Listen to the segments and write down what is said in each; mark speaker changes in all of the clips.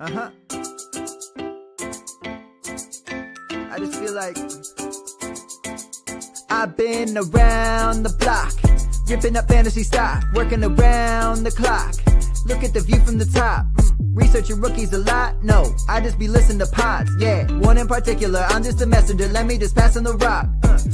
Speaker 1: I just feel like I've been around the block, ripping up fantasy stock, working around the clock. Look at the view from the top. Researching rookies a lot? No, I just be listening to pods. Yeah, one in particular, I'm just a messenger. Let me just pass on the rock.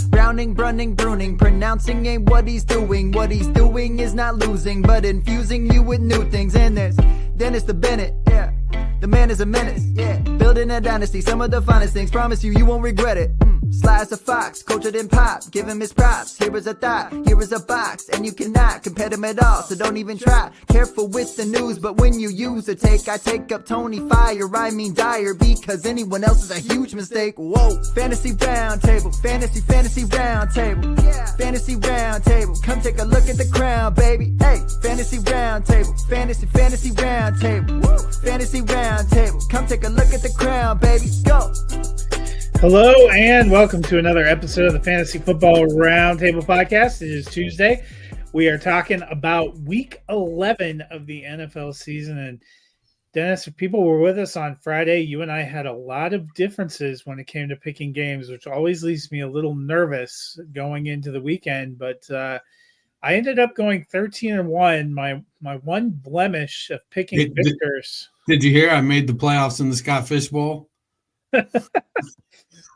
Speaker 1: Browning, brunning, pruning, pronouncing ain't what he's doing. What he's doing is not losing, but infusing you with new things. And there's Dennis the Bennett, yeah. The man is a menace, yeah. Building a dynasty, some of the finest things. Promise you won't regret it. Sly as a fox, cultured in pop. Give him his props. Here is a thought, here is a box, and you cannot compare them at all. So don't even try. Careful with the news, but when you use a take, I take up Tony Fire. I mean Dyer, because anyone else is a huge mistake. Whoa, fantasy round table, fantasy round table, yeah. Fantasy round table. Come take a look at the crown, baby. Hey, fantasy round table, fantasy round table, woo. Fantasy round table. Come take a look at the crown, baby. Go.
Speaker 2: Hello and welcome to another episode of the Fantasy Football Roundtable Podcast. It is Tuesday. We are talking about Week 11 of the NFL season. And Dennis, if people were with us on Friday, you and I had a lot of differences when it came to picking games, which always leaves me a little nervous going into the weekend. But I ended up going 13-1. My one blemish of picking victors.
Speaker 3: Did you hear I made the playoffs in the Scott Fish Bowl?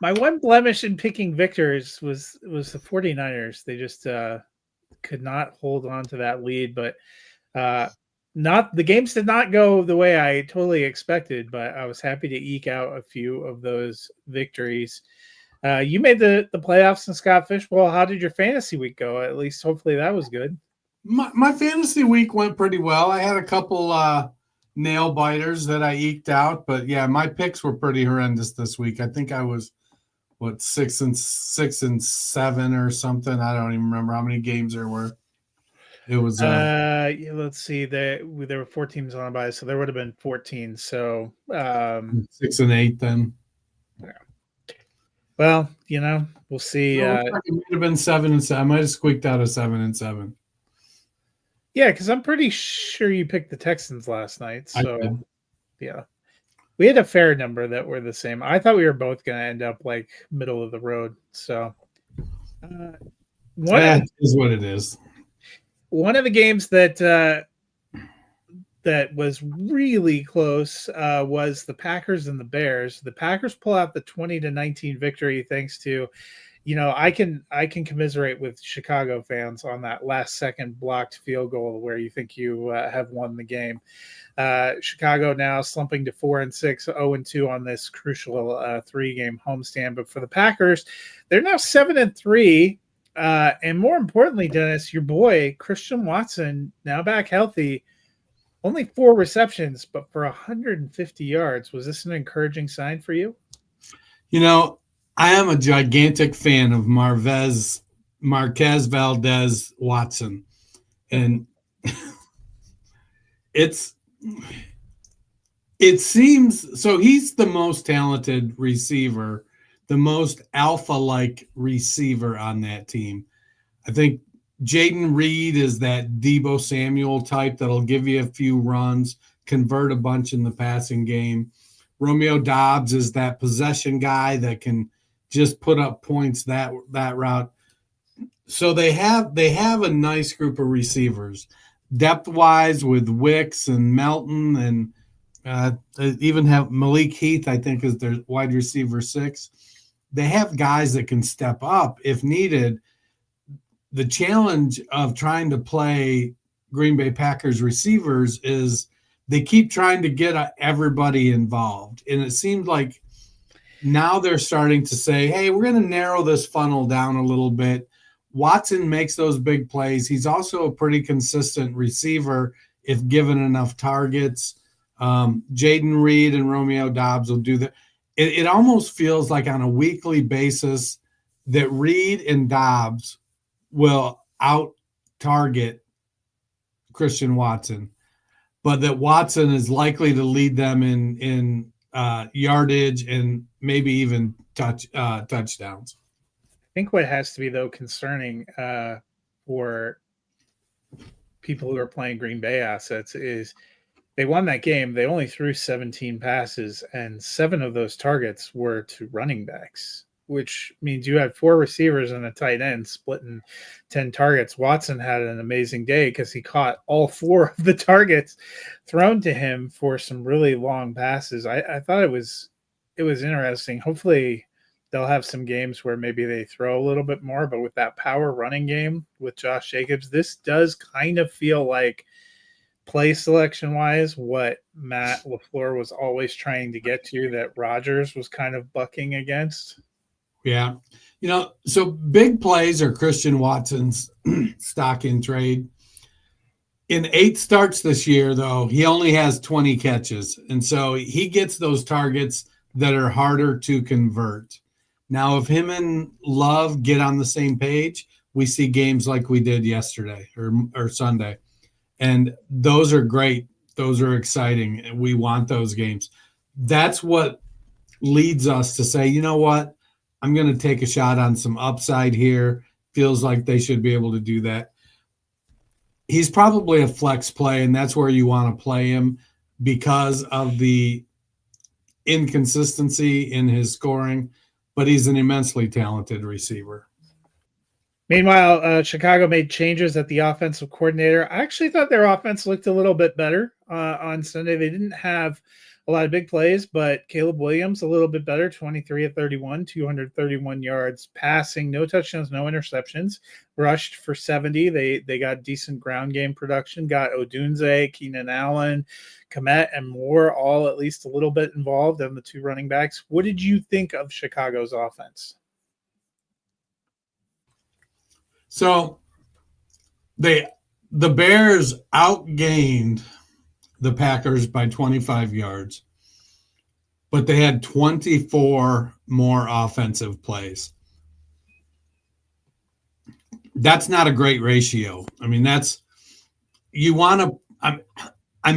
Speaker 2: My one blemish in picking victors was the 49ers. They just could not hold on to that lead, but the games did not go the way I totally expected, but I was happy to eke out a few of those victories. You made the playoffs in Scott Fish Bowl. How did your fantasy week go? At least hopefully that was good.
Speaker 3: My fantasy week went pretty well. I had a couple nail biters that I eked out, but yeah, my picks were pretty horrendous this week. I think I was 6 and 7 or something. I don't even remember how many games there were. It was
Speaker 2: let's see, there were 4 teams on by, so there would have been 14. So
Speaker 3: 6 and 8 then.
Speaker 2: Yeah. Well, we'll see.
Speaker 3: It might have been 7 and 7. I might have squeaked out a 7 and 7.
Speaker 2: Yeah, because I'm pretty sure you picked the Texans last night. So yeah. We had a fair number that were the same. I thought we were both going to end up like middle of the road. So
Speaker 3: that is what it is.
Speaker 2: One of the games that was really close was the Packers and the Bears. The Packers pull out the 20-19 victory thanks to, I can commiserate with Chicago fans on that last second blocked field goal where you think you have won the game. Chicago now slumping to 4-6, 0-2 on this crucial 3-game homestand. But for the Packers, they're now 7-3. And more importantly, Dennis, your boy, Christian Watson, now back healthy, only 4 receptions, but for 150 yards. Was this an encouraging sign for you?
Speaker 3: I am a gigantic fan of Marquez Valdez Watson. And it seems so he's the most talented receiver, the most alpha-like receiver on that team. I think Jaden Reed is that Deebo Samuel type that'll give you a few runs, convert a bunch in the passing game. Romeo Doubs is that possession guy that can just put up points that route. So they have a nice group of receivers. Depth-wise with Wicks and Melton, and they even have Malik Heath, I think, is their wide receiver 6. They have guys that can step up if needed. The challenge of trying to play Green Bay Packers receivers is they keep trying to get everybody involved. And it seems like now they're starting to say, hey, we're going to narrow this funnel down a little bit. Watson makes those big plays. He's also a pretty consistent receiver if given enough targets. Jaden Reed and Romeo Doubs will do that. It almost feels like on a weekly basis that Reed and Doubs will out-target Christian Watson, but that Watson is likely to lead them in yardage and maybe even touchdowns.
Speaker 2: I think what has to be, though, concerning for people who are playing Green Bay assets is they won that game. They only threw 17 passes, and 7 of those targets were to running backs, which means you had 4 receivers and a tight end splitting 10 targets. Watson had an amazing day because he caught all 4 of the targets thrown to him for some really long passes. I thought it was interesting. Hopefully they'll have some games where maybe they throw a little bit more, but with that power running game with Josh Jacobs, this does kind of feel like play selection wise what Matt LaFleur was always trying to get to, that Rodgers was kind of bucking against.
Speaker 3: Yeah. So big plays are Christian Watson's stock in trade. In 8 starts this year, though, he only has 20 catches. And so he gets those targets that are harder to convert. Now, if him and Love get on the same page, we see games like we did yesterday or Sunday. And those are great. Those are exciting. We want those games. That's what leads us to say, you know what? I'm going to take a shot on some upside here. Feels like they should be able to do that. He's probably a flex play, and that's where you want to play him because of the inconsistency in his scoring, but he's an immensely talented receiver.
Speaker 2: Meanwhile, Chicago made changes at the offensive coordinator. I actually thought their offense looked a little bit better on Sunday. They didn't have a lot of big plays, but Caleb Williams a little bit better, 23 of 31, 231 yards passing, no touchdowns, no interceptions, rushed for 70. They got decent ground game production, got Odunze, Keenan Allen, Kmet, and Moore all at least a little bit involved, and the 2 running backs. What did you think of Chicago's offense?
Speaker 3: So the Bears outgained the Packers by 25 yards, but they had 24 more offensive plays. That's not a great ratio. I mean, I'm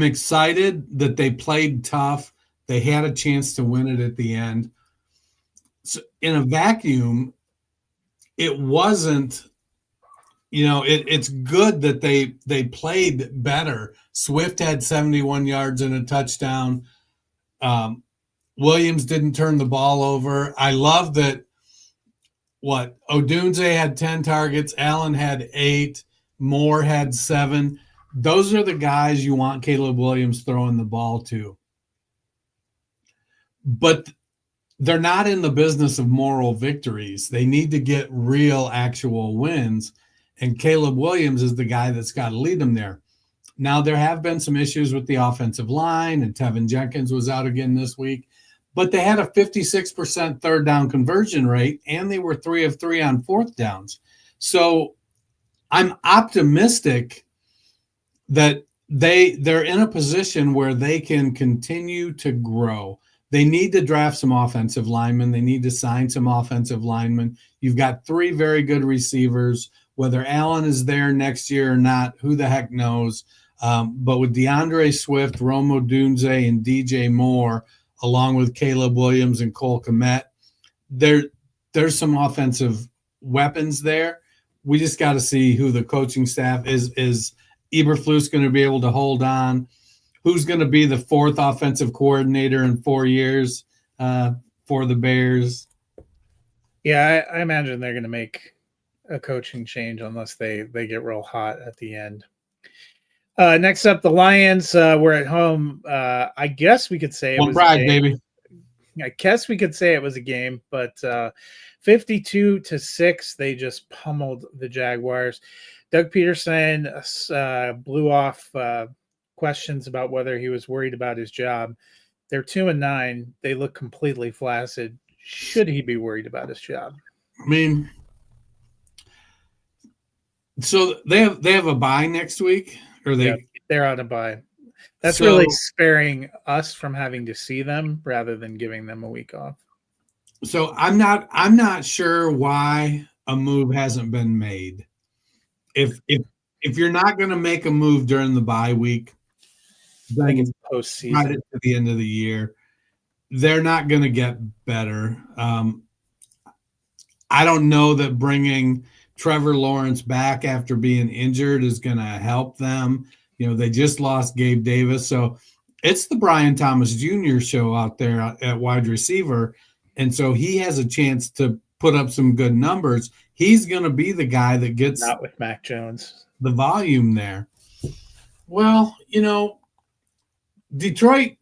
Speaker 3: excited that they played tough. They had a chance to win it at the end. So in a vacuum, it wasn't, it's good that they played better. Swift had 71 yards and a touchdown. Williams didn't turn the ball over. I love that. Odunze had 10 targets. Allen had 8. Moore had 7. Those are the guys you want Caleb Williams throwing the ball to. But they're not in the business of moral victories. They need to get real, actual wins. And Caleb Williams is the guy that's got to lead them there. Now, there have been some issues with the offensive line, and Tevin Jenkins was out again this week. But they had a 56% third down conversion rate, and they were 3 of 3 on fourth downs. So I'm optimistic that they're in a position where they can continue to grow. They need to draft some offensive linemen. They need to sign some offensive linemen. You've got 3 very good receivers. Whether Allen is there next year or not, who the heck knows? But with DeAndre Swift, Rome Odunze, and DJ Moore, along with Caleb Williams and Cole Kmet, there's some offensive weapons there. We just got to see who the coaching staff is. Is Eberflus going to be able to hold on? Who's going to be the 4th offensive coordinator in 4 years for the Bears?
Speaker 2: Yeah, I imagine they're going to make a coaching change unless they get real hot at the end. Next up, the Lions were at home. I guess we could say it was
Speaker 3: pride, baby.
Speaker 2: I guess we could say it was a game, but 52-6, they just pummeled the Jaguars. Doug Peterson blew off questions about whether he was worried about his job. They're 2-9. They look completely flaccid. Should he be worried about his job?
Speaker 3: I mean, so they have a bye next week, or
Speaker 2: they're on a bye. That's really sparing us from having to see them rather than giving them a week off.
Speaker 3: So I'm not sure why a move hasn't been made. If you're not going to make a move during the bye week,
Speaker 2: then it's postseason
Speaker 3: right at the end of the year, they're not going to get better. I don't know that bringing Trevor Lawrence back after being injured is going to help them. They just lost Gabe Davis. So it's the Brian Thomas Jr. show out there at wide receiver. And so he has a chance to put up some good numbers. He's going to be the guy that gets
Speaker 2: Not with Mac Jones.
Speaker 3: the volume there. Well, Detroit's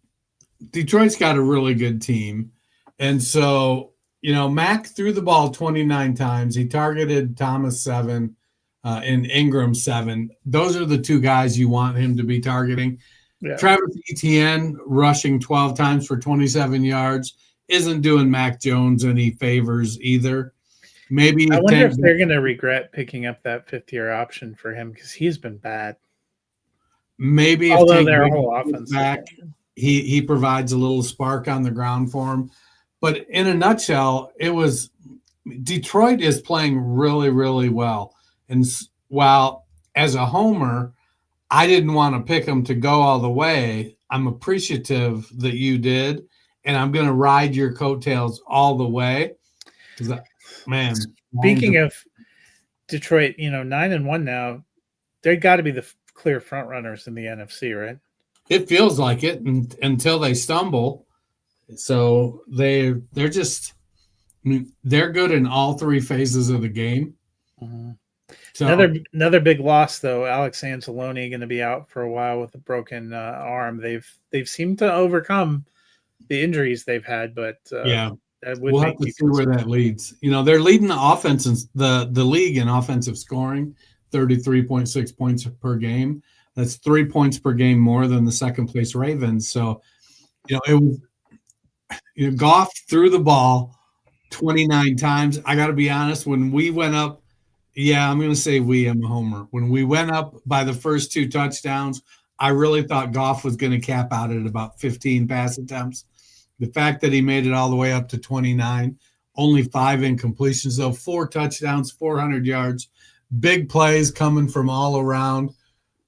Speaker 3: got a really good team. And so, Mac threw the ball 29 times. He targeted Thomas 7 and Ingram 7. Those are the two guys you want him to be targeting.
Speaker 2: Yeah.
Speaker 3: Travis Etienne rushing 12 times for 27 yards isn't doing Mac Jones any favors either. Maybe
Speaker 2: I wonder if they're going to regret picking up that fifth-year option for him because he's been bad.
Speaker 3: Maybe
Speaker 2: although
Speaker 3: if
Speaker 2: their whole offense
Speaker 3: back, he provides a little spark on the ground for him. But in a nutshell, Detroit is playing really, really well. And while as a homer, I didn't want to pick them to go all the way, I'm appreciative that you did, and I'm going to ride your coattails all the way. Man,
Speaker 2: speaking of Detroit, 9-1 now, they got to be the clear front runners in the NFC, right?
Speaker 3: It feels like it until they stumble. So they're just, they're good in all three phases of the game.
Speaker 2: Mm-hmm.
Speaker 3: So,
Speaker 2: another big loss though. Alex Anzalone going to be out for a while with a broken arm. They've seemed to overcome the injuries they've had, but
Speaker 3: yeah,
Speaker 2: that would
Speaker 3: we'll have to see where that leads. They're leading the offense in the league in offensive scoring, 33.6 points per game. That's 3 points per game more than the second place Ravens. So, it was Goff threw the ball 29 times. I got to be honest, when we went up, I'm going to say I'm a homer. When we went up by the first 2 touchdowns, I really thought Goff was going to cap out at about 15 pass attempts. The fact that he made it all the way up to 29, only 5 incompletions, though, 4 touchdowns, 400 yards, big plays coming from all around.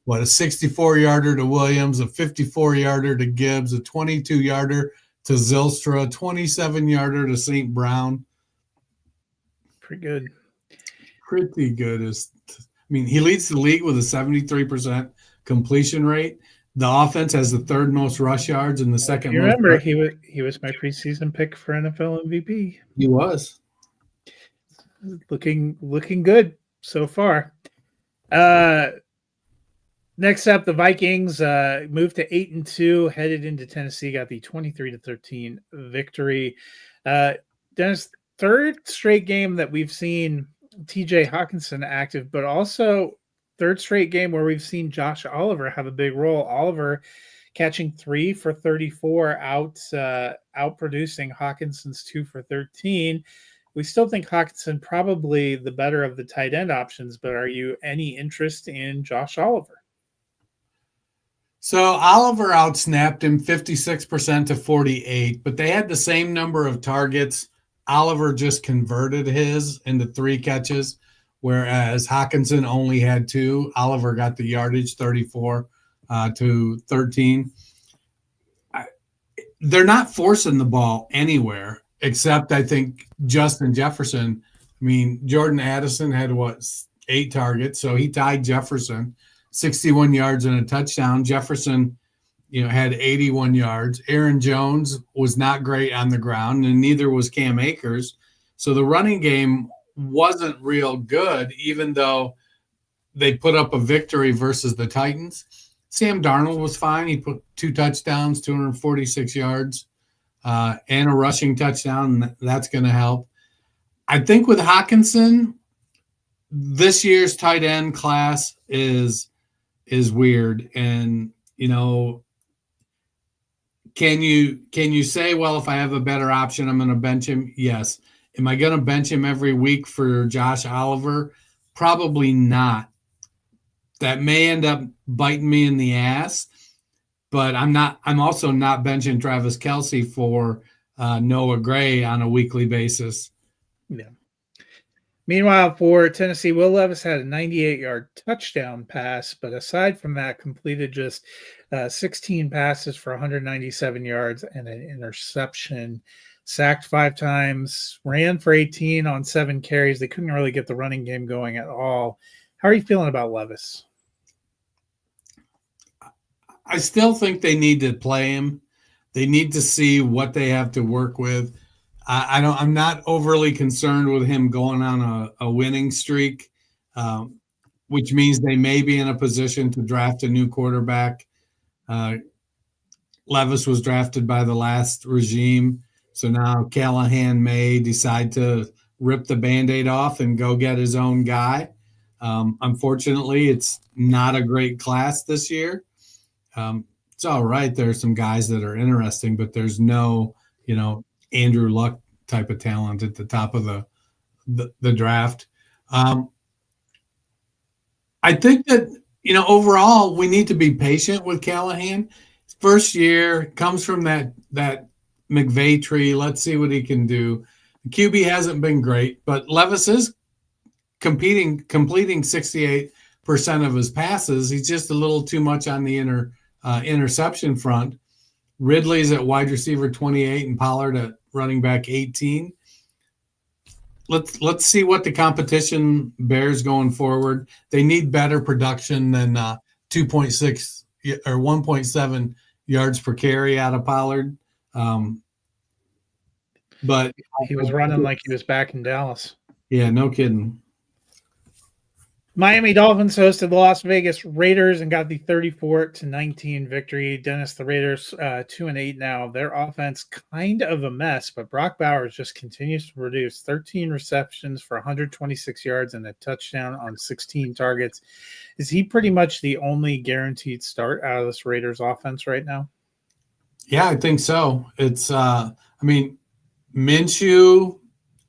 Speaker 3: A 64-yarder to Williams, a 54-yarder to Gibbs, a 22-yarder to Zylstra, 27-yarder to St. Brown.
Speaker 2: Pretty good.
Speaker 3: He leads the league with a 73% completion rate. The offense has the third most rush yards and the second.
Speaker 2: You remember he was my preseason pick for NFL MVP.
Speaker 3: He was
Speaker 2: looking good so far. Next up, the Vikings moved to 8-2, headed into Tennessee, got the 23-13 victory. Dennis, third straight game that we've seen TJ Hawkinson active, but also third straight game where we've seen Josh Oliver have a big role. Oliver catching 3 for 34, outproducing Hawkinson's 2 for 13. We still think Hawkinson probably the better of the tight end options, but are you any interest in Josh Oliver?
Speaker 3: So Oliver outsnapped him 56% to 48, but they had the same number of targets. Oliver just converted his into 3 catches, whereas Hawkinson only had 2. Oliver got the yardage, 34 to 13. They're not forcing the ball anywhere, except I think Justin Jefferson. Jordan Addison had 8 targets, so he tied Jefferson, 61 yards and a touchdown. Jefferson, had 81 yards. Aaron Jones was not great on the ground, and neither was Cam Akers. So the running game wasn't real good, even though they put up a victory versus the Titans. Sam Darnold was fine. He put 2 touchdowns, 246 yards, and a rushing touchdown. That's going to help. I think with Hawkinson, this year's tight end class is weird. And, can you say, well, if I have a better option, I'm going to bench him? Yes. Am I going to bench him every week for Josh Oliver? Probably not. That may end up biting me in the ass, but I'm also not benching Travis Kelce for Noah Gray on a weekly basis.
Speaker 2: Yeah. Meanwhile, for Tennessee, Will Levis had a 98-yard touchdown pass, but aside from that, completed just 16 passes for 197 yards and an interception. Sacked 5 times, ran for 18 on 7 carries. They couldn't really get the running game going at all. How are you feeling about Levis?
Speaker 3: I still think they need to play him. They need to see what they have to work with. I'm not overly concerned with him going on a winning streak, which means they may be in a position to draft a new quarterback. Levis was drafted by the last regime, so now Callahan may decide to rip the Band-Aid off and go get his own guy. Unfortunately, it's not a great class this year. It's all right. There are some guys that are interesting, but there's no, Andrew Luck type of talent at the top of the draft. I think that, overall, we need to be patient with Callahan. First year, comes from that McVay tree. Let's see what he can do. The QB hasn't been great, but Levis is completing 68% of his passes. He's just a little too much on the interception front. Ridley's at wide receiver 28 and Pollard at running back 18. Let's see what the competition bears going forward. They need better production than 2.6 or 1.7 yards per carry out of Pollard. But
Speaker 2: he was running like he was back in Dallas.
Speaker 3: Yeah, no kidding.
Speaker 2: Miami Dolphins hosted the Las Vegas Raiders and got the 34-19 victory. Dennis, the Raiders 2-8 now. Their offense kind of a mess, but Brock Bowers just continues to produce 13 receptions for 126 yards and a touchdown on 16 targets. Is he pretty much the only guaranteed start out of this Raiders offense right now?
Speaker 3: Yeah, I think so. It's Minshew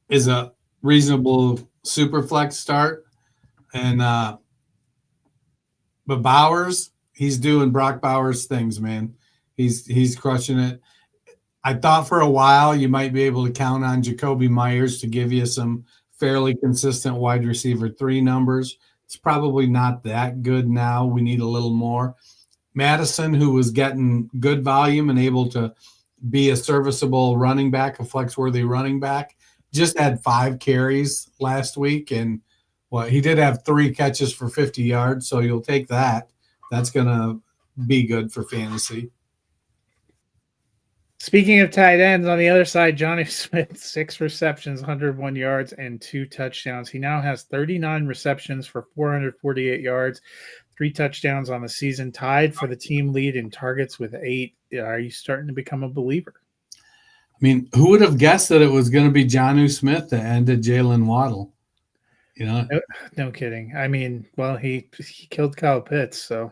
Speaker 3: is a reasonable super flex start. And but Bowers, he's doing Brock Bowers things, man. He's crushing it. I thought for a while you might be able to count on Jacoby Myers to give you some fairly consistent wide receiver 3 numbers. It's probably not that good now. We need a little more. Madison, who was getting good volume and able to be a serviceable running back, a flex-worthy running back, just had 5 carries last week, and well, he did have 3 catches for 50 yards, so you'll take that. That's going to be good for fantasy.
Speaker 2: Speaking of tight ends, on the other side, Jonnu Smith, 6 receptions, 101 yards, and 2 touchdowns. He now has 39 receptions for 448 yards, 3 touchdowns on the season, tied for the team lead in targets with 8. Are you starting to become a believer?
Speaker 3: I mean, who would have guessed that it was going to be Jonnu Smith that ended Jalen Waddle?
Speaker 2: No kidding. I mean, well, he killed Kyle Pitts, so.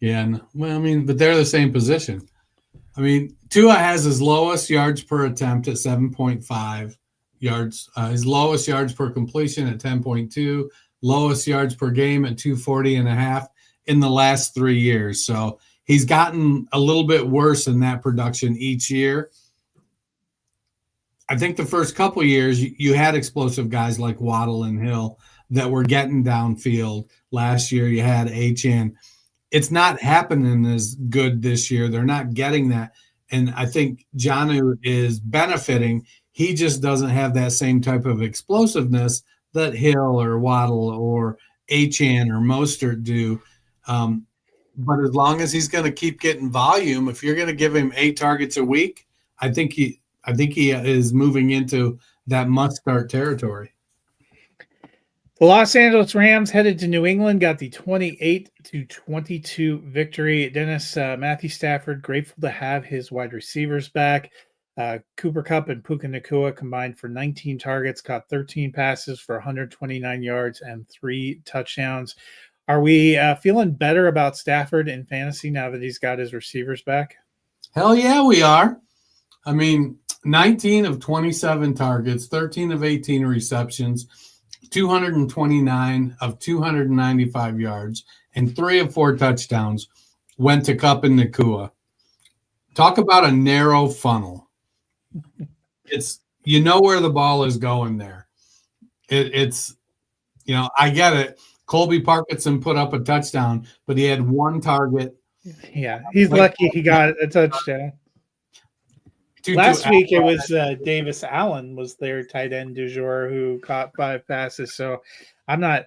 Speaker 3: Yeah, but they're the same position. I mean, Tua has his lowest yards per attempt at 7.5 yards, his lowest yards per completion at 10.2, lowest yards per game at 240.5 in the last 3 years. So he's gotten a little bit worse in that production each year. I think the first couple of years you had explosive guys like Waddle and Hill that were getting downfield. Last year you had Achane. It's not happening as good this year. They're not getting that. And I think Jonnu is benefiting. He just doesn't have that same type of explosiveness that Hill or Waddle or Achane or Mostert do. But as long as he's going to keep getting volume, if you're going to give him 8 targets a week, I think he is moving into that must-start territory.
Speaker 2: The Los Angeles Rams headed to New England, got the 28-22 victory. Dennis, Matthew Stafford, grateful to have his wide receivers back. Cooper Kupp and Puka Nacua combined for 19 targets, caught 13 passes for 129 yards and 3 touchdowns. Are we feeling better about Stafford in fantasy now that he's got his receivers back?
Speaker 3: Hell yeah, we are. I mean, 19 of 27 targets, 13 of 18 receptions, 229 of 295 yards, and 3 of 4 touchdowns went to Kupp and Nacua. Talk about a narrow funnel. It's where the ball is going there. It's I get it. Colby Parkinson put up a touchdown, but he had 1 target.
Speaker 2: Yeah, he's lucky he got a touchdown. Last week it was Davis Allen was their tight end du jour who caught 5 passes. So that's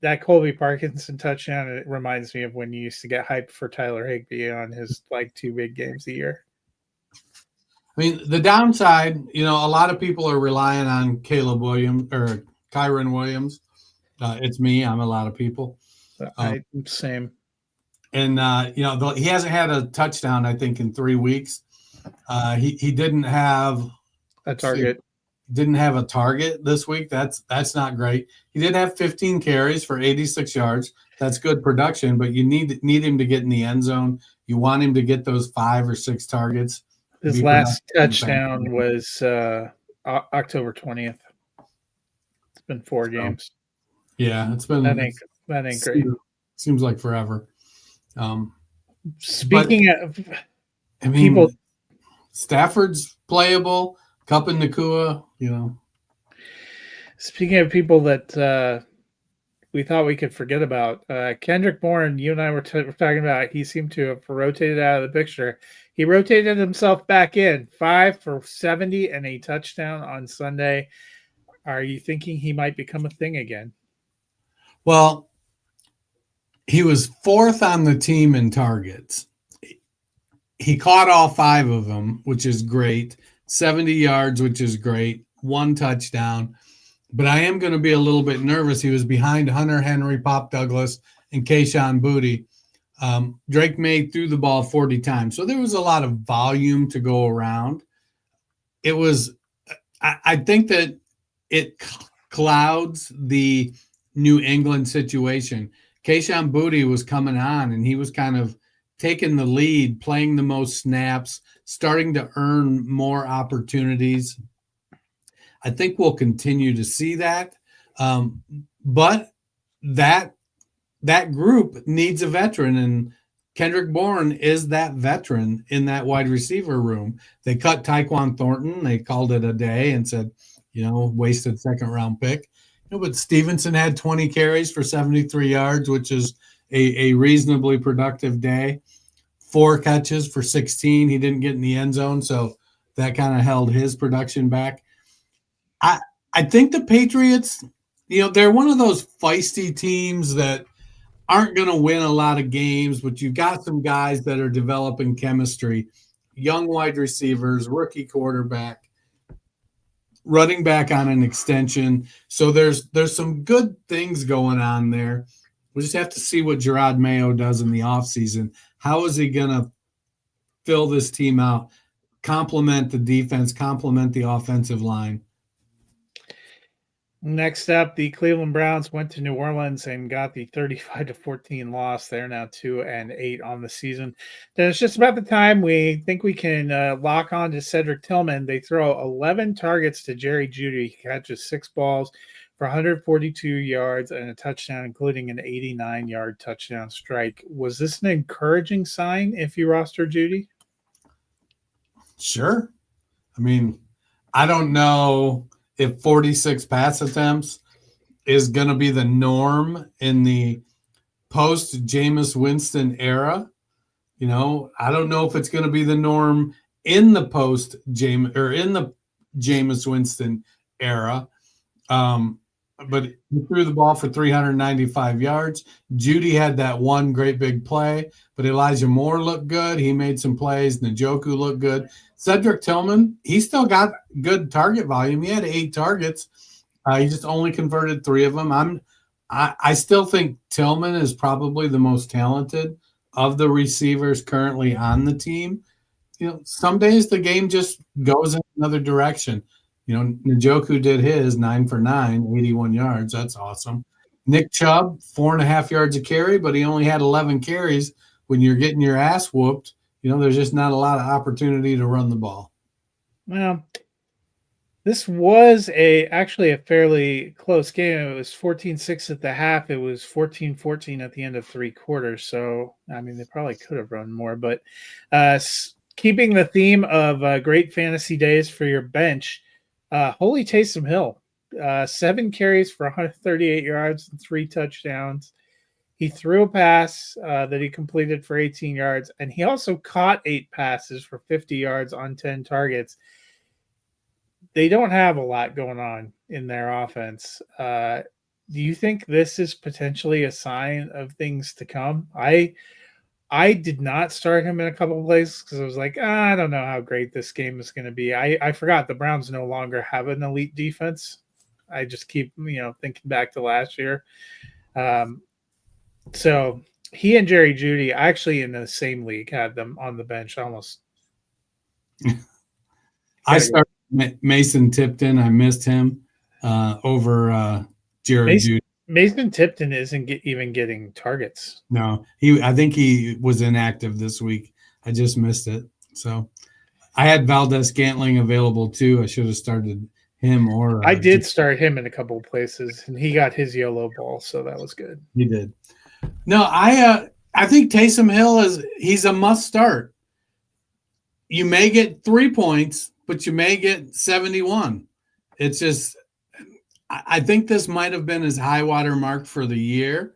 Speaker 2: that Colby Parkinson touchdown, it reminds me of when you used to get hyped for Tyler Higbee on his like 2 big games a year.
Speaker 3: I mean, the downside, a lot of people are relying on Caleb Williams or Kyron Williams. It's me. I'm a lot of people.
Speaker 2: Same.
Speaker 3: And, he hasn't had a touchdown, I think, in 3 weeks. He didn't have
Speaker 2: a target.
Speaker 3: Didn't have a target this week. That's not great. He did have 15 carries for 86 yards. That's good production, but you need him to get in the end zone. You want him to get those 5 or 6 targets.
Speaker 2: His last touchdown was October 20th. It's been 4 games.
Speaker 3: Yeah, it's been
Speaker 2: that ain't great.
Speaker 3: Seems like forever.
Speaker 2: Speaking of
Speaker 3: people, Stafford's playable. Kupp and Nacua,
Speaker 2: Speaking of people that we thought we could forget about, Kendrick Bourne, you and I were talking about, he seemed to have rotated out of the picture. He rotated himself back in, 5 for 70 and a touchdown on Sunday. Are you thinking he might become a thing again?
Speaker 3: Well, he was 4th on the team in targets. He caught all 5 of them, which is great. 70 yards, which is great. 1 touchdown. But I am going to be a little bit nervous. He was behind Hunter Henry, Pop Douglas, and Kayshon Boutte. Drake May threw the ball 40 times. So there was a lot of volume to go around. I think that it clouds the New England situation. Kayshon Boutte was coming on, and he was kind of taking the lead, playing the most snaps, starting to earn more opportunities. I think we'll continue to see that. But that group needs a veteran, and Kendrick Bourne is that veteran in that wide receiver room. They cut Tyquan Thornton. They called it a day and said, wasted 2nd-round pick. But Stevenson had 20 carries for 73 yards, which is a reasonably productive day. 4 catches for 16. He didn't get in the end zone, so that kind of held his production back. I think the Patriots, they're one of those feisty teams that aren't going to win a lot of games, but you've got some guys that are developing chemistry, young wide receivers, rookie quarterback, running back on an extension. So there's some good things going on there. We just have to see what Gerard Mayo does in the offseason. How is he going to fill this team out, complement the defense, complement the offensive line?
Speaker 2: Next up, the Cleveland Browns went to New Orleans and got the 35-14 loss. They're now 2-8 on the season. Then it's just about the time we think we can lock on to Cedric Tillman. They throw 11 targets to Jerry Jeudy. He catches 6 balls for 142 yards and a touchdown, including an 89-yard touchdown strike. Was this an encouraging sign if you roster Jeudy?
Speaker 3: Sure. I mean, I don't know if 46 pass attempts is going to be the norm in the post-Jameis Winston era. I don't know if it's going to be the norm in the Jameis Winston era. But he threw the ball for 395 yards. Jeudy had that one great big play, but Elijah Moore looked good. He made some plays. Njoku looked good. Cedric Tillman, he still got good target volume. He had 8 targets. He just only converted 3 of them. I still think Tillman is probably the most talented of the receivers currently on the team. Some days the game just goes in another direction. Njoku did his 9 for 9, 81 yards. That's awesome. Nick Chubb, 4.5 yards a carry, but he only had 11 carries. When you're getting your ass whooped, there's just not a lot of opportunity to run the ball.
Speaker 2: Well, this was actually a fairly close game. It was 14-6 at the half. It was 14-14 at the end of 3 quarters. So, I mean, they probably could have run more. But keeping the theme of great fantasy days for your bench, Holy Taysom Hill, 7 carries for 138 yards and 3 touchdowns. He threw a pass that he completed for 18 yards, and he also caught 8 passes for 50 yards on 10 targets. They don't have a lot going on in their offense. Do you think this is potentially a sign of things to come? I did not start him in a couple of places because I was like, I don't know how great this game is going to be. I forgot the Browns no longer have an elite defense. I just keep thinking back to last year. So he and Jerry Jeudy actually in the same league had them on the bench almost.
Speaker 3: I started Mason Tipton. I missed him over Jared Jeudy.
Speaker 2: Mason Tipton isn't even getting targets.
Speaker 3: No, I think he was inactive this week. I just missed it. So I had Valdez-Scantling available too. I should have started him or
Speaker 2: I did start him in a couple of places, and he got his YOLO ball, so that was good.
Speaker 3: He did. No, I think Taysom Hill he's a must start. You may get 3 points, but you may get 71. It's just I think this might have been his high water mark for the year.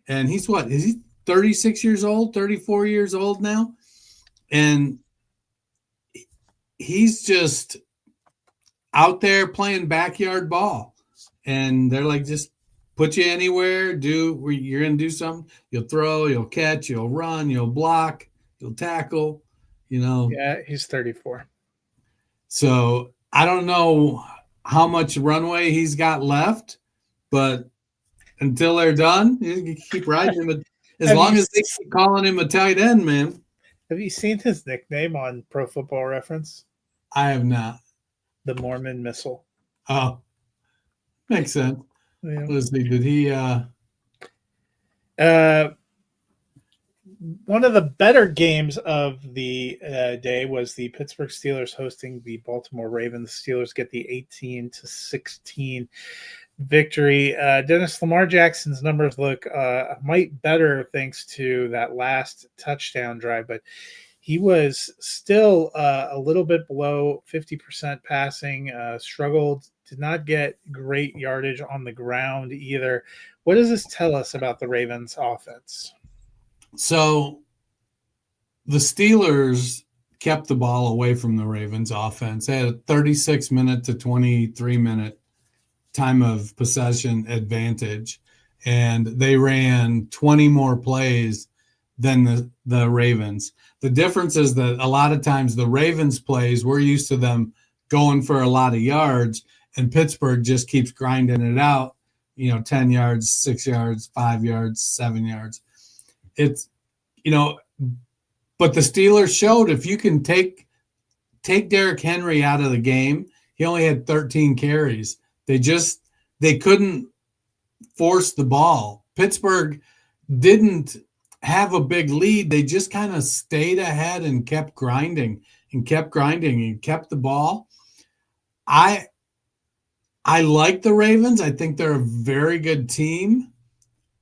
Speaker 3: And he's what? Is he 36 years old, 34 years old now? And he's just out there playing backyard ball. And they're like, just put you anywhere, you're going to do something. You'll throw, you'll catch, you'll run, you'll block, you'll tackle,
Speaker 2: Yeah, he's 34.
Speaker 3: So I don't know how much runway he's got left, but until they're done, you keep riding him. As long as they keep calling him a tight end, man.
Speaker 2: Have you seen his nickname on Pro Football Reference?
Speaker 3: I have not.
Speaker 2: The Mormon Missile.
Speaker 3: Oh, makes sense.
Speaker 2: Yeah.
Speaker 3: Let's see. Did he?
Speaker 2: One of the better games of the day was the Pittsburgh Steelers hosting the Baltimore Ravens. The Steelers get the 18-16 victory. Dennis, Lamar Jackson's numbers look might better thanks to that last touchdown drive, but he was still a little bit below 50% passing, struggled, did not get great yardage on the ground either. What does this tell us about the Ravens offense?
Speaker 3: So the Steelers kept the ball away from the Ravens offense. They had a 36-minute to 23-minute time of possession advantage, and they ran 20 more plays than the Ravens. The difference is that a lot of times the Ravens plays, we're used to them going for a lot of yards, and Pittsburgh just keeps grinding it out, 10 yards, 6 yards, 5 yards, 7 yards. It's, but the Steelers showed if you can take Derrick Henry out of the game, he only had 13 carries. They couldn't force the ball. Pittsburgh didn't have a big lead. They just kind of stayed ahead and kept grinding and kept the ball. I like the Ravens. I think they're a very good team,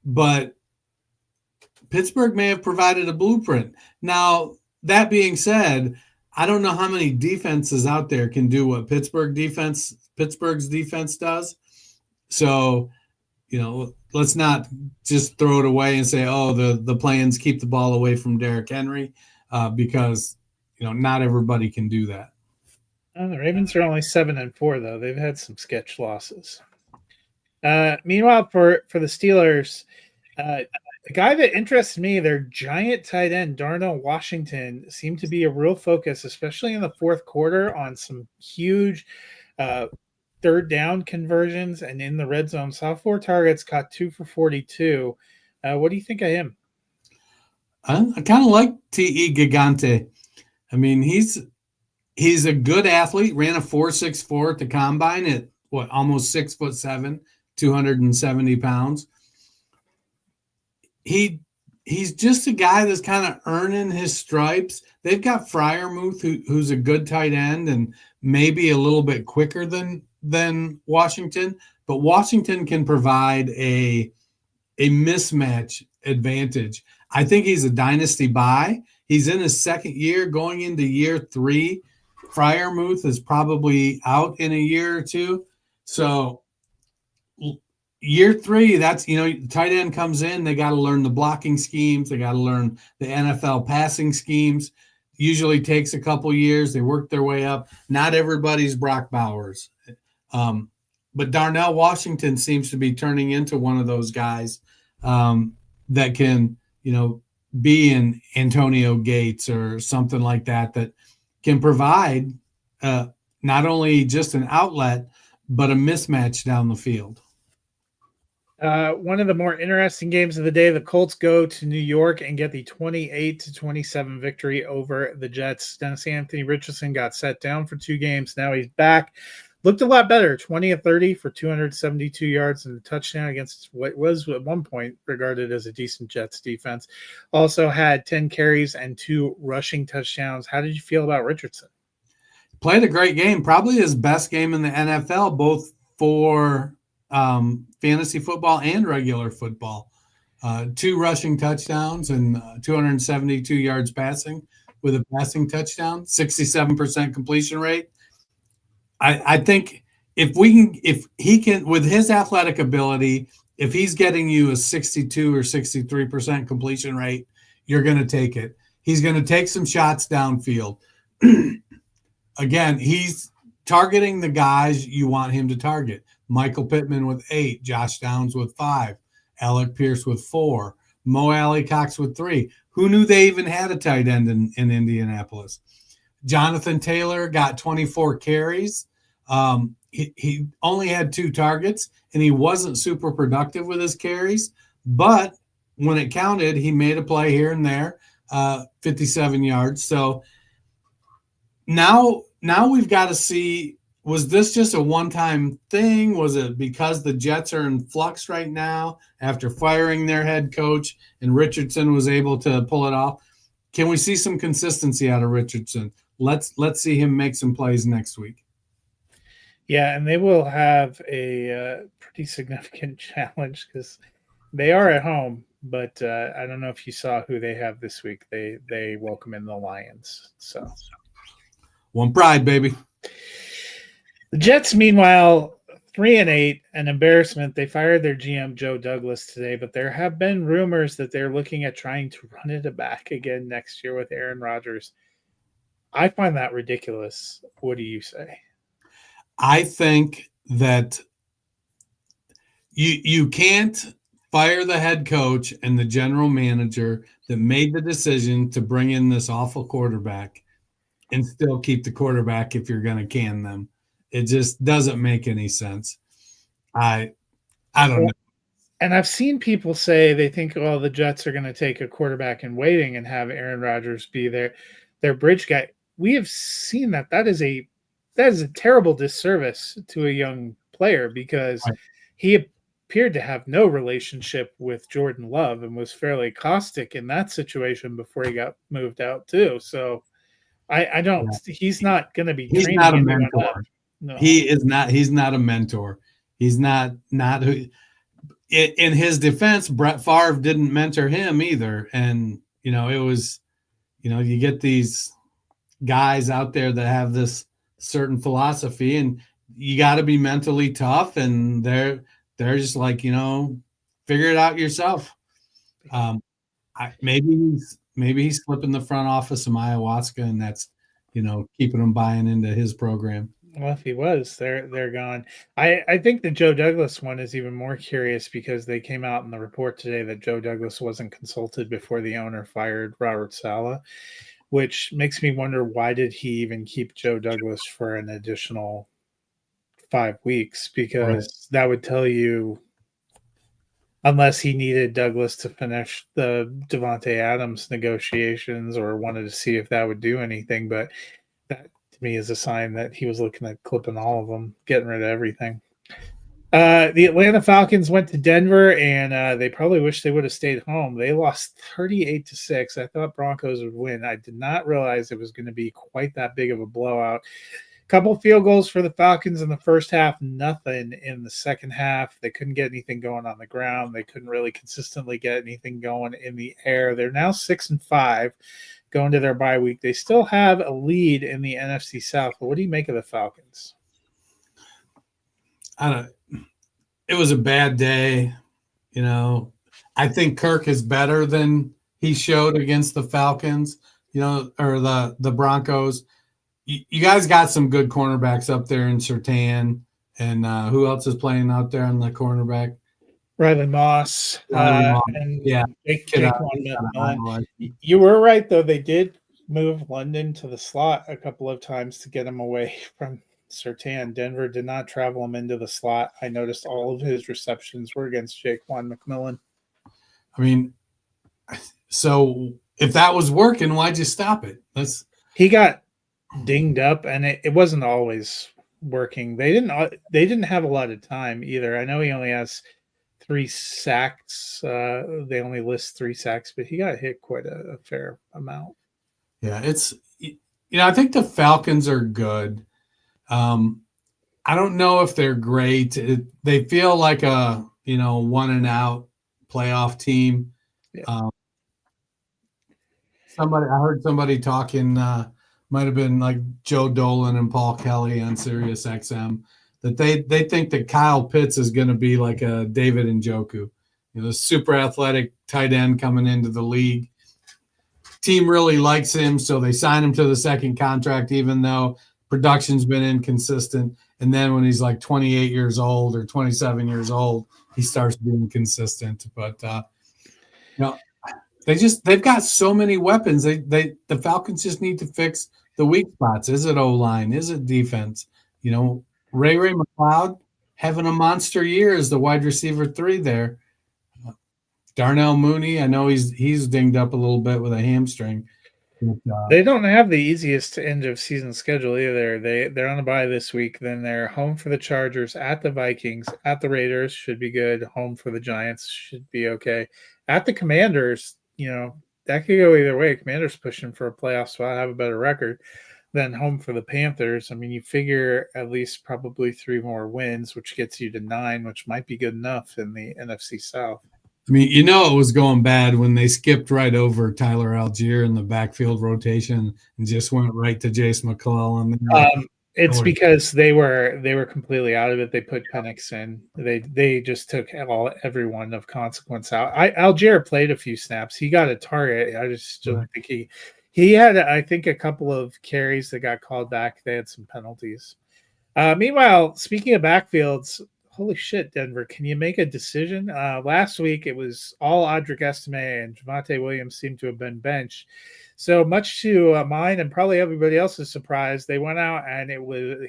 Speaker 3: but Pittsburgh may have provided a blueprint. Now, that being said, I don't know how many defenses out there can do what Pittsburgh's defense does. So, let's not just throw it away and say, oh, the plans keep the ball away from Derrick Henry, because, not everybody can do that.
Speaker 2: The Ravens are only 7-4, though. They've had some sketch losses. Meanwhile, for the Steelers, the guy that interests me, their giant tight end, Darnell Washington, seemed to be a real focus, especially in the fourth quarter on some huge third down conversions and in the red zone. Saw 4 targets, caught 2 for 42. What do you think of him?
Speaker 3: I kind of like T.E. Gigante. I mean, he's a good athlete, ran a 4.64 at the combine at almost 6'7", 270 pounds. He's just a guy that's kind of earning his stripes. They've got Freiermuth, who's a good tight end and maybe a little bit quicker than Washington, but Washington can provide a mismatch advantage. I think he's a dynasty buy. He's in his second year, going into year 3. Freiermuth is probably out in a year or two. So year 3, that's, tight end comes in, they got to learn the blocking schemes. They got to learn the NFL passing schemes. Usually takes a couple years. They work their way up. Not everybody's Brock Bowers. But but Darnell Washington seems to be turning into one of those guys that can, be in Antonio Gates or something like that can provide not only just an outlet, but a mismatch down the field.
Speaker 2: One of the more interesting games of the day, the Colts go to New York and get the 28-27 victory over the Jets. Dennis Anthony Richardson got set down for 2 games. Now he's back. Looked a lot better, 20 of 30 for 272 yards and a touchdown against what was at one point regarded as a decent Jets defense. Also had 10 carries and 2 rushing touchdowns. How did you feel about Richardson?
Speaker 3: Played a great game, probably his best game in the NFL, both for fantasy football and regular football. 2 rushing touchdowns and 272 yards passing with a passing touchdown, 67% completion rate. I think if he can, with his athletic ability, if he's getting you a 62 or 63% completion rate, you're going to take it. He's going to take some shots downfield. Again, he's targeting the guys you want him to target. Michael Pittman with 8, Josh Downs with 5, Alec Pierce with 4, Mo Alley-Cox with 3. Who knew they even had a tight end in Indianapolis? Jonathan Taylor got 24 carries. He only had 2 targets, and he wasn't super productive with his carries. But when it counted, he made a play here and there, 57 yards. So now we've got to see, was this just a one-time thing? Was it because the Jets are in flux right now after firing their head coach and Richardson was able to pull it off? Can we see some consistency out of Richardson? Let's see him make some plays next week.
Speaker 2: Yeah, and they will have a pretty significant challenge because they are at home. But I don't know if you saw who they have this week. They welcome in the Lions. So
Speaker 3: one pride, baby.
Speaker 2: The Jets, meanwhile, 3-8, an embarrassment. They fired their GM Joe Douglas today, but there have been rumors that they're looking at trying to run it back again next year with Aaron Rodgers. I find that ridiculous. What do you say?
Speaker 3: I think that you can't fire the head coach and the general manager that made the decision to bring in this awful quarterback and still keep the quarterback if you're going to can them. It just doesn't make any sense. I don't know.
Speaker 2: And I've seen people say they think, well, the Jets are going to take a quarterback in waiting and have Aaron Rodgers be their bridge guy. We have seen that. That is a terrible disservice to a young player because he appeared to have no relationship with Jordan Love and was fairly caustic in that situation before he got moved out too. So I don't. He's not going to be.
Speaker 3: He's not a mentor. No. He is not. He's not a mentor. He's not who. In his defense, Brett Favre didn't mentor him either, and it was, you get these guys out there that have this certain philosophy, and you got to be mentally tough, and they're just like, figure it out yourself. Maybe he's flipping the front office some ayahuasca, and that's keeping them buying into his program.
Speaker 2: Well, if he was, they're gone. I think the Joe Douglas one is even more curious because they came out in the report today that Joe Douglas wasn't consulted before the owner fired Robert Saleh, which makes me wonder, why did he even keep Joe Douglas for an additional 5 weeks? Because that would tell you, unless he needed Douglas to finish the Devontae Adams negotiations or wanted to see if that would do anything. But that to me is a sign that he was looking at clipping all of them, getting rid of everything. The Atlanta Falcons went to Denver, and they probably wish they would have stayed home. They lost 38-6. I thought Broncos would win. I did not realize it was going to be quite that big of a blowout. Couple field goals for the Falcons in the first half, nothing in the second half. They couldn't get anything going on the ground. They couldn't really consistently get anything going in the air. They're now 6-5 going to their bye week. They still have a lead in the NFC South. But what do you make of the Falcons?
Speaker 3: It was a bad day. I think Kirk is better than he showed against the Falcons, or the Broncos. You guys got some good cornerbacks up there in Surtain And who else is playing out there on the cornerback?
Speaker 2: Riley Moss,
Speaker 3: Riley Moss.
Speaker 2: and
Speaker 3: Yeah.
Speaker 2: Jake McMillan. You were right, though. They did move London to the slot a couple of times to get him away from Surtain. Denver did not travel him into the slot. I noticed all of his receptions were against Jaquan McMillan.
Speaker 3: I mean, so if that was working, why'd you stop it?
Speaker 2: He got dinged up, and it wasn't always working. They didn't have a lot of time either. I know he only has 3 sacks. They only list 3 sacks, but he got hit quite a fair amount.
Speaker 3: Yeah, I think the Falcons are good. I don't know if they're great. They feel like a, one and out playoff team.
Speaker 2: Yeah.
Speaker 3: I heard somebody talking, might have been like Joe Dolan and Paul Kelly on Sirius XM, that they think that Kyle Pitts is going to be like a David Njoku, super athletic tight end coming into the league. Team really likes him, so they sign him to the second contract, even though production's been inconsistent. And then when he's like 28 years old or 27 years old, he starts being consistent. But they've got so many weapons. The Falcons just need to fix the weak spots. Is it O-line? Is it defense? Ray McLeod having a monster year as the wide receiver 3 there. Darnell Mooney, I know he's dinged up a little bit with a hamstring.
Speaker 2: They don't have the easiest end of season schedule either. They're on a bye this week. Then they're home for the Chargers, at the Vikings, at the Raiders, should be good. Home for the Giants, should be okay. At the Commanders, that could go either way. Commanders pushing for a playoff spot, have a better record. Then home for the Panthers. I mean, you figure at least probably 3 more wins, which gets you to 9, which might be good enough in the NFC South.
Speaker 3: I mean, it was going bad when they skipped right over Tyler Algier in the backfield rotation and just went right to Jace McClellan.
Speaker 2: It's because they were completely out of it. They put Penix in. They just took everyone of consequence out. Algier played a few snaps. He got a target. I just don't think he had, I think, a couple of carries that got called back. They had some penalties. Meanwhile, speaking of backfields, holy shit, Denver, can you make a decision? Last week, it was all Audric Estime and Javonte Williams seemed to have been benched. So much to mine and probably everybody else's surprise, they went out and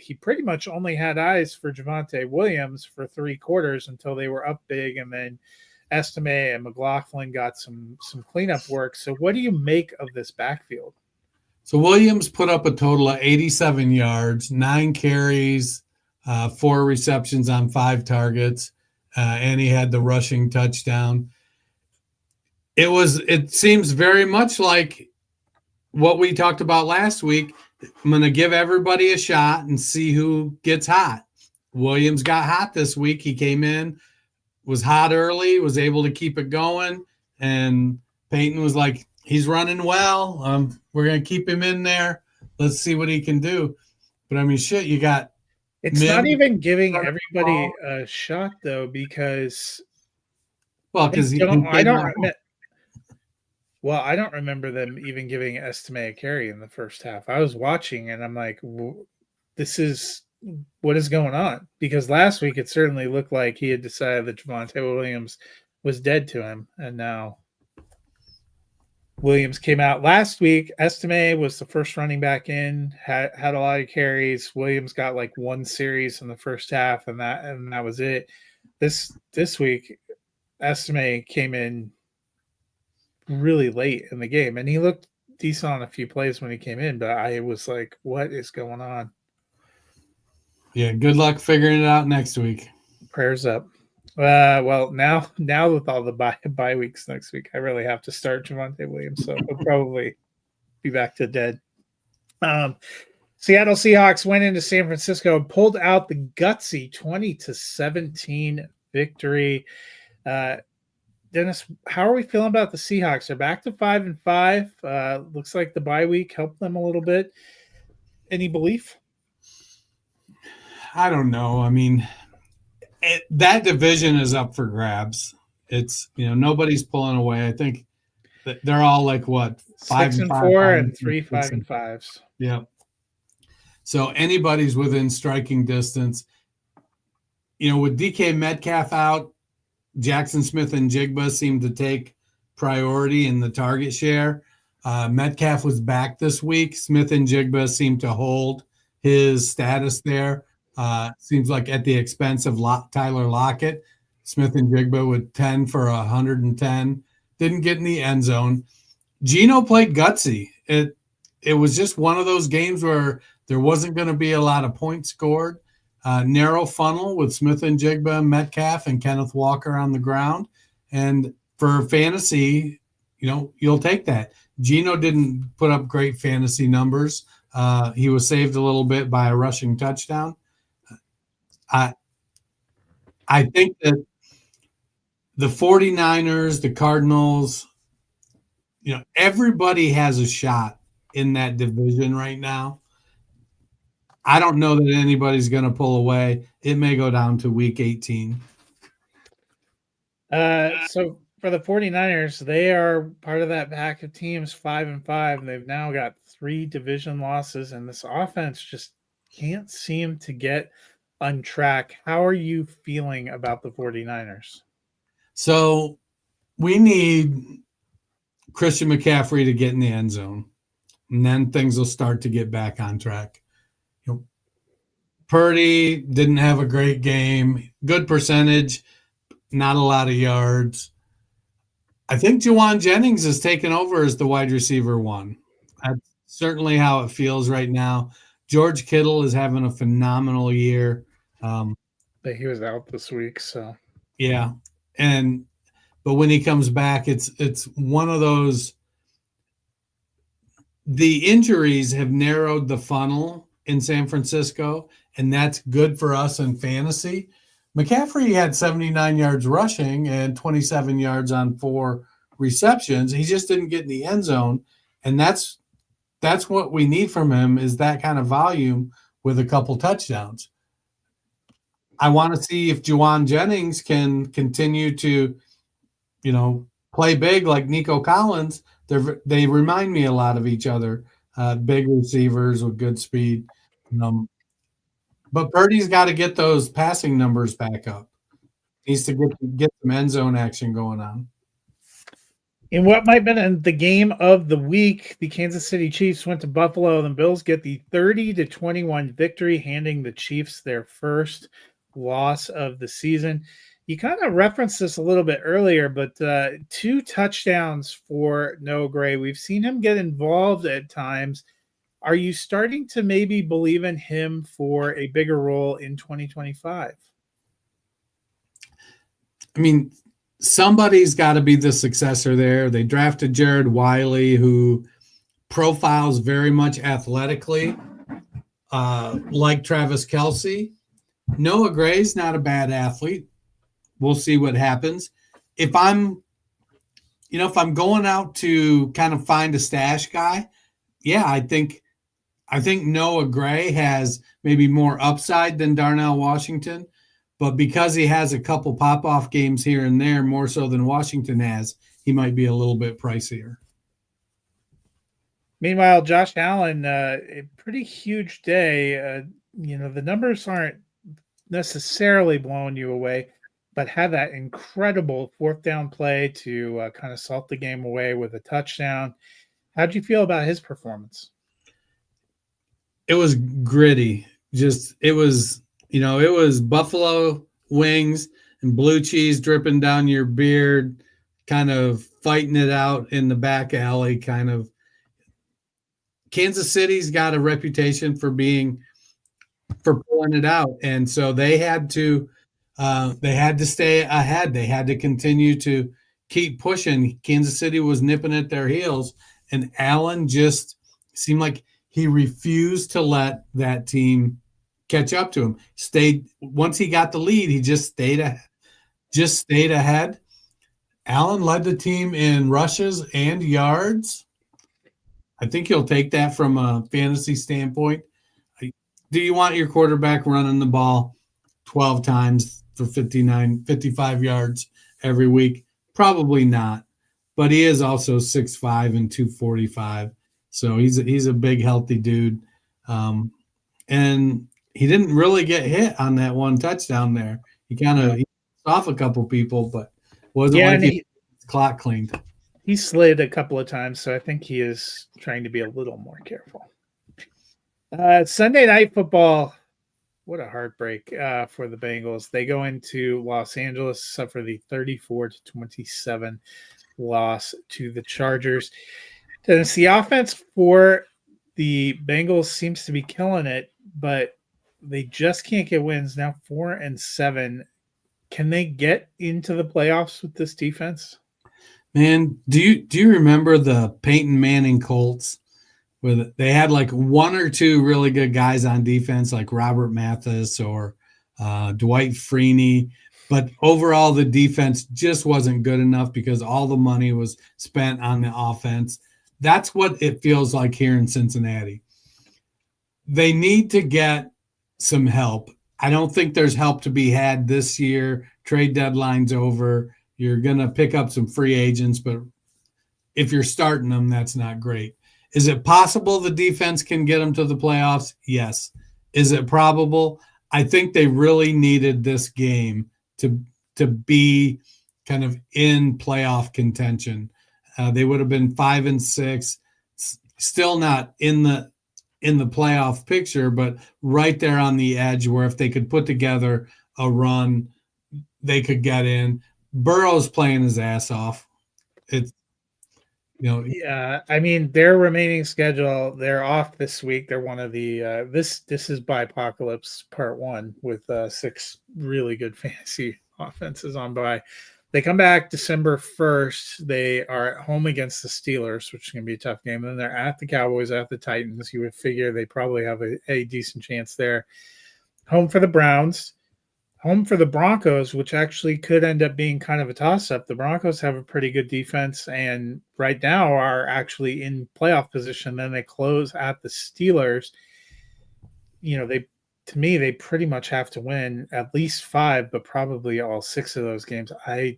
Speaker 2: he pretty much only had eyes for Javonte Williams for 3 quarters until they were up big, and then Estime and McLaughlin got some cleanup work. So what do you make of this backfield?
Speaker 3: So Williams put up a total of 87 yards, 9 carries, 4 receptions on 5 targets, and he had the rushing touchdown. It seems very much like what we talked about last week. I'm going to give everybody a shot and see who gets hot. Williams got hot this week. He came in, was hot early, was able to keep it going, and Peyton was like, he's running well. We're going to keep him in there. Let's see what he can do. But, I mean, shit, you got –
Speaker 2: It's not even giving everybody a shot, though, because –
Speaker 3: well, because
Speaker 2: I don't remember them even giving Estime a carry in the first half. I was watching, and I'm like, what is going on? Because last week it certainly looked like he had decided that Javonte Williams was dead to him, and now Williams came out. Last week, Estime was the first running back in, had a lot of carries. Williams got like 1 series in the first half, and that was it. This week, Estime came in really late in the game, and he looked decent on a few plays when he came in, but I was like, what is going on?
Speaker 3: Yeah, good luck figuring it out next week.
Speaker 2: Prayers up. Well, now with all the bye weeks next week, I really have to start Javonte Williams, so he'll probably be back to dead. Seattle Seahawks went into San Francisco and pulled out the gutsy 20-17 victory. Dennis, how are we feeling about the Seahawks? They're back to 5-5. Looks like the bye week helped them a little bit. Any belief?
Speaker 3: I don't know. I mean, that division is up for grabs. It's, nobody's pulling away. I think that they're all like what,
Speaker 2: 6-4 and 3 5-5s.
Speaker 3: Yeah. So anybody's within striking distance. with DK Metcalf out, Jackson Smith and Jigba seem to take priority in the target share. Metcalf was back this week. Smith and Jigba seem to hold his status there. Seems like at the expense of Tyler Lockett. Smith and Jigba with 10 for 110. Didn't get in the end zone. Geno played gutsy. It was just one of those games where there wasn't going to be a lot of points scored. Narrow funnel with Smith and Jigba, Metcalf, and Kenneth Walker on the ground. And for fantasy, you'll take that. Geno didn't put up great fantasy numbers. He was saved a little bit by a rushing touchdown. I think that the 49ers, the Cardinals, everybody has a shot in that division right now. I don't know that anybody's going to pull away. It may go down to week 18.
Speaker 2: So for the 49ers, they are part of that pack of teams 5-5. They've now got 3 division losses, and this offense just can't seem to get on track. How are you feeling about the 49ers?
Speaker 3: So we need Christian McCaffrey to get in the end zone, and then things will start to get back on track. Purdy didn't have a great game. Good percentage, not a lot of yards. I think Jauan Jennings has taken over as the wide receiver 1. That's certainly how it feels right now. George Kittle is having a phenomenal year.
Speaker 2: But he was out this week, so.
Speaker 3: Yeah. But when he comes back, it's one of those. The injuries have narrowed the funnel in San Francisco, and that's good for us in fantasy. McCaffrey had 79 yards rushing and 27 yards on 4 receptions. He just didn't get in the end zone, and that's what we need from him, is that kind of volume with a couple touchdowns. I want to see if Jauan Jennings can continue to, play big like Nico Collins. They remind me a lot of each other, big receivers with good speed. But Purdy's got to get those passing numbers back up. Needs to get some end zone action going on.
Speaker 2: In what might have been the game of the week, the Kansas City Chiefs went to Buffalo. The Bills get the 30-21 victory, handing the Chiefs their first loss of the season. You kind of referenced this a little bit earlier, but 2 touchdowns for Noah Gray. We've seen him get involved at times. Are you starting to maybe believe in him for a bigger role in 2025?
Speaker 3: I mean, somebody's got to be the successor there. They drafted Jared Wiley, who profiles very much athletically, like Travis Kelce. Noah Gray's not a bad athlete. We'll see what happens. If I'm going out to kind of find a stash guy, yeah, I think Noah Gray has maybe more upside than Darnell Washington, but because he has a couple pop-off games here and there, more so than Washington has, he might be a little bit pricier.
Speaker 2: Meanwhile, Josh Allen, a pretty huge day. The numbers aren't necessarily blowing you away, but had that incredible 4th down play to kind of salt the game away with a touchdown. How'd you feel about his performance?
Speaker 3: It was gritty. It was buffalo wings and blue cheese dripping down your beard, kind of fighting it out in the back alley, kind of. Kansas City's got a reputation for pulling it out. And so they had to stay ahead. They had to continue to keep pushing. Kansas City was nipping at their heels, and Allen just seemed like he refused to let that team catch up to him. Once he got the lead, he just stayed ahead. Allen led the team in rushes and yards. I think you'll take that from a fantasy standpoint. Do you want your quarterback running the ball 12 times for 55 yards every week? Probably not. But he is also 6'5" and 245. So he's a big, healthy dude. And he didn't really get hit on that one touchdown there. He kind of off a couple people, but wasn't like he clock cleaned.
Speaker 2: He slid a couple of times, so I think he is trying to be a little more careful. Sunday Night Football, what a heartbreak for the Bengals. They go into Los Angeles, suffer the 34-27 loss to the Chargers. The offense for the Bengals seems to be killing it, but they just can't get wins. Now 4-7. Can they get into the playoffs with this defense?
Speaker 3: Man, do you remember the Peyton Manning Colts? Where they had like one or two really good guys on defense, like Robert Mathis or Dwight Freeney. But overall, the defense just wasn't good enough because all the money was spent on the offense. That's what it feels like here in Cincinnati. They need to get some help. I don't think there's help to be had this year. Trade deadline's over. You're going to pick up some free agents, but if you're starting them, that's not great. Is it possible the defense can get them to the playoffs? Yes. Is it probable? I think they really needed this game to be kind of in playoff contention. They would have been 5-6, still not in the playoff picture, but right there on the edge where if they could put together a run, they could get in. Burrow's playing his ass off. It's,
Speaker 2: yeah, I mean, their remaining schedule, they're off this week. They're one of the this is Bipocalypse Part 1 with 6 really good fantasy offenses on bye. They come back December 1st. They are at home against the Steelers, which is going to be a tough game. And then they're at the Cowboys, at the Titans. You would figure they probably have a decent chance there. Home for the Browns. Home for the Broncos, which actually could end up being kind of a toss-up. The Broncos have a pretty good defense and right now are actually in playoff position. Then they close at the Steelers. To me, they pretty much have to win at least 5, but probably all 6 of those games. I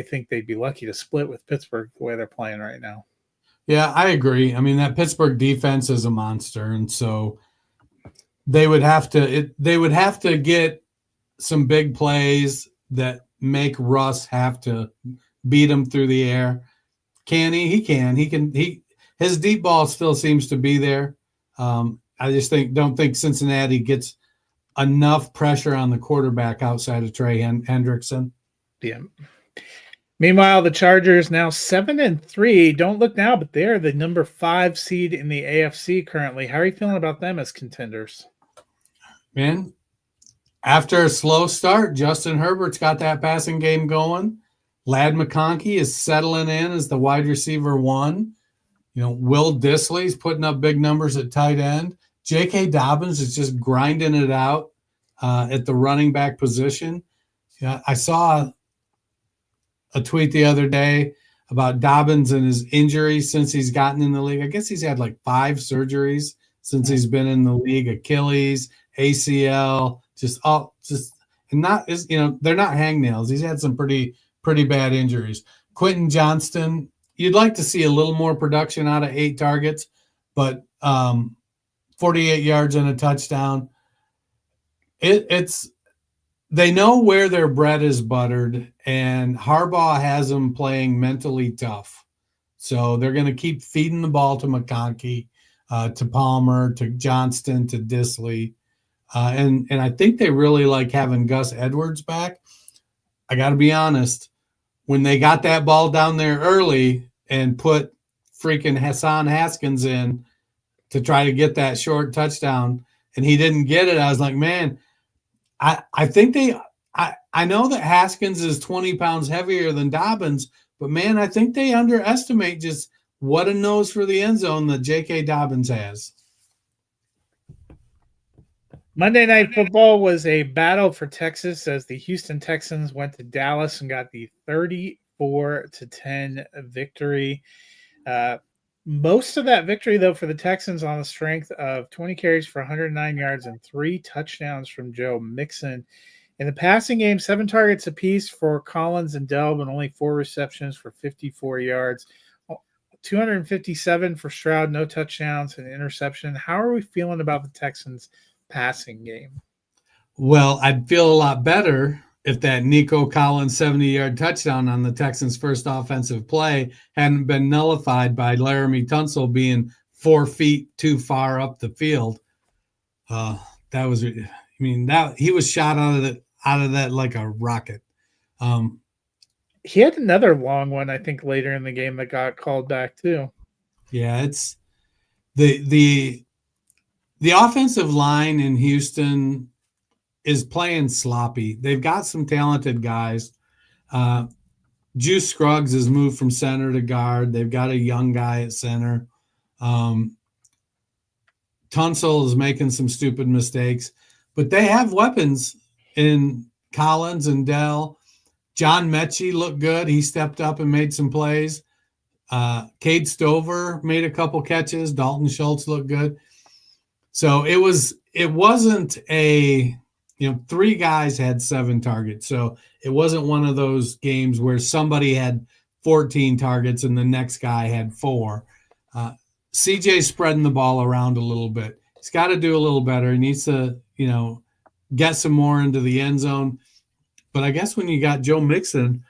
Speaker 2: think they'd be lucky to split with Pittsburgh the way they're playing right now.
Speaker 3: Yeah, I agree. I mean, that Pittsburgh defense is a monster, and so they would have to get some big plays that make Russ have to beat him through the air. Can he? He can. His deep ball still seems to be there. I just don't think Cincinnati gets enough pressure on the quarterback outside of Trey Hendrickson.
Speaker 2: Yeah. Meanwhile, the Chargers now 7-3. Don't look now, but they're the number 5 seed in the AFC currently. How are you feeling about them as contenders?
Speaker 3: Man, after a slow start, Justin Herbert's got that passing game going. Ladd McConkey is settling in as the wide receiver 1. Will Dissly's putting up big numbers at tight end. J.K. Dobbins is just grinding it out at the running back position. I saw a tweet the other day about Dobbins and his injuries since he's gotten in the league. I guess he's had like 5 surgeries since he's been in the league. Achilles, ACL, they're not hangnails. He's had some pretty bad injuries. Quentin Johnston, you'd like to see a little more production out of 8 targets, but 48 yards and a touchdown. They know where their bread is buttered, and Harbaugh has them playing mentally tough. So they're going to keep feeding the ball to McConkey, to Palmer, to Johnston, to Dissly. And I think they really like having Gus Edwards back. I got to be honest, when they got that ball down there early and put freaking Hassan Haskins in to try to get that short touchdown, and he didn't get it, I was like, man, I think I know that Haskins is 20 pounds heavier than Dobbins, but man, I think they underestimate just what a nose for the end zone that J.K. Dobbins has.
Speaker 2: Monday Night Football was a battle for Texas as the Houston Texans went to Dallas and got the 34-10 victory. Most of that victory, though, for the Texans on the strength of 20 carries for 109 yards and 3 touchdowns from Joe Mixon. In the passing game, 7 targets apiece for Collins and Delb and only 4 receptions for 54 yards. 257 for Stroud, no touchdowns and interception. How are we feeling about the Texans' passing game?
Speaker 3: Well, I'd feel a lot better if that Nico Collins 70-yard touchdown on the Texans' first offensive play hadn't been nullified by Laramie Tunsil being 4 feet too far up the field. That was, I mean, that he was shot out of that like a rocket.
Speaker 2: He had another long one, I think, later in the game that got called back too.
Speaker 3: Yeah, it's the offensive line in Houston is playing sloppy. They've got some talented guys. Juice Scruggs has moved from center to guard. They've got a young guy at center. Tunsil is making some stupid mistakes, but they have weapons in Collins and Dell. John Mechie looked good. He stepped up and made some plays. Cade Stover made a couple catches. Dalton Schultz looked good. So it wasn't a, 3 guys had 7 targets. So it wasn't one of those games where somebody had 14 targets and the next guy had 4. CJ's spreading the ball around a little bit. He's got to do a little better. He needs to, get some more into the end zone. But I guess when you got Joe Mixon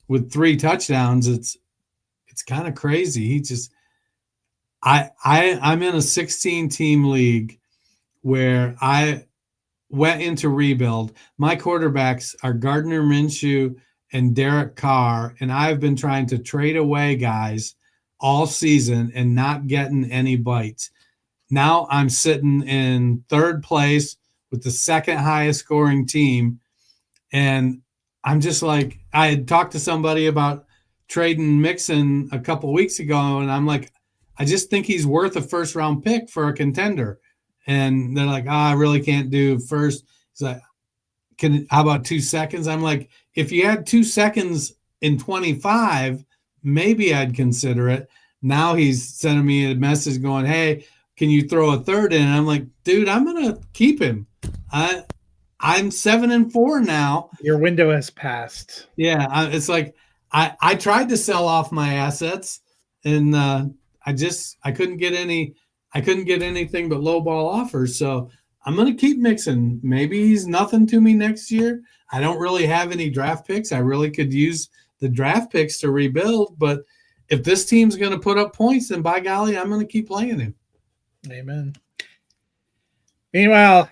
Speaker 3: with 3 touchdowns, it's kind of crazy. He just, I'm in a 16-team league where I went into rebuild. My quarterbacks are Gardner Minshew and Derek Carr, and I've been trying to trade away guys all season and not getting any bites. Now I'm sitting in 3rd place with the 2nd highest scoring team. And I'm just like, I had talked to somebody about trading Mixon a couple weeks ago, and I'm like, I just think he's worth a 1st-round pick for a contender. And they're like, I really can't do first. He's like, how about 2 seconds? I'm like, if you had 2 seconds in 25, maybe I'd consider it. Now he's sending me a message going, hey, can you throw a 3rd in? And I'm like, dude, I'm going to keep him. I'm 7-4 now.
Speaker 2: Your window has passed.
Speaker 3: Yeah. It's like, I tried to sell off my assets and I couldn't get anything but low ball offers. So I'm going to keep Mixon. Maybe he's nothing to me next year. I don't really have any draft picks. I really could use the draft picks to rebuild, but if this team's going to put up points, then by golly, I'm going to keep playing him.
Speaker 2: Amen. Meanwhile,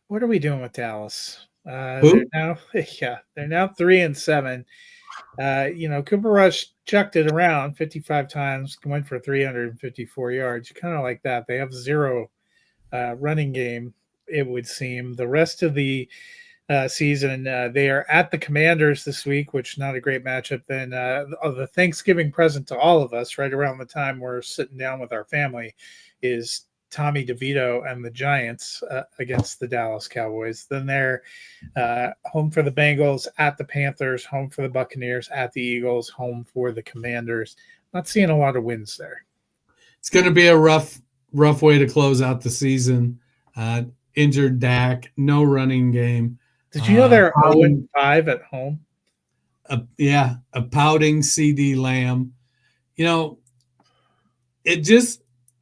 Speaker 2: what are we doing with Dallas? They're now 3-7. Cooper Rush chucked it around 55 times, went for 354 yards. Kind of like that. They have 0 running game, it would seem. The rest of the season, they are at the Commanders this week, which is not a great matchup. Then the Thanksgiving present to all of us, right around the time we're sitting down with our family, is Tommy DeVito and the Giants against the Dallas Cowboys. Then they're home for the Bengals, at the Panthers, home for the Buccaneers, at the Eagles, home for the Commanders. Not seeing a lot of wins there.
Speaker 3: It's going to be a rough way to close out the season. Injured Dak, no running game.
Speaker 2: Did you know they're 0-5 at home?
Speaker 3: A pouting CD Lamb.